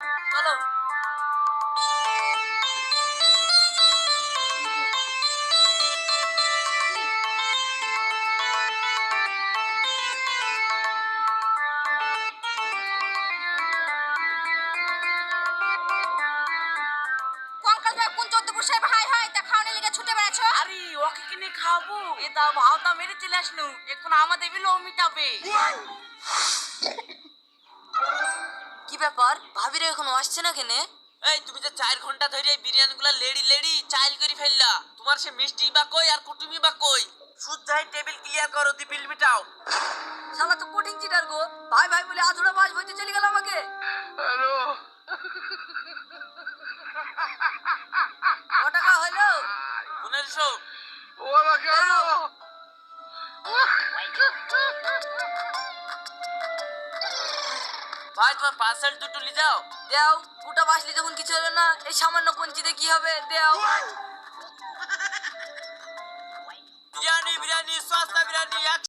চলো। কোন 14 বছর ভাই হয় তা খাওয়ানোর লেগে ছুটে বেড়াচ্ছ? আরে ওকে কিনে খাবো, এ তা ভাওতা মেরে চলে আসনু, এখন আমাদের বিলও মিটাবে। কি ব্যাপার, ভাবিরা এখনো আসছে না কেনে? এই তুমি যে 4 ঘন্টা ধরে এই বিরিয়ানিগুলা লেডি লেডি চাইল করে ফেললা, তোমার সে মিষ্টি বা কই আর কুটুমি বা কই? সুজাই টেবিল ক্লিয়ার করো, দি বিল মিটাও। শালা তো কোটিং চিটার গো, ভাই ভাই বলে আধুরা মাছ ভইতে চলে গেল আমাকে। হ্যালো, কত টাকা হলো? 1500। ওরা কেন? ভাই তোমার পার্সেল দুটো লি যাও। দেও, পুটা বাসলি যখন কিছু হলো না, এই সামান্য কঞ্চিতে কি হবে? দেও।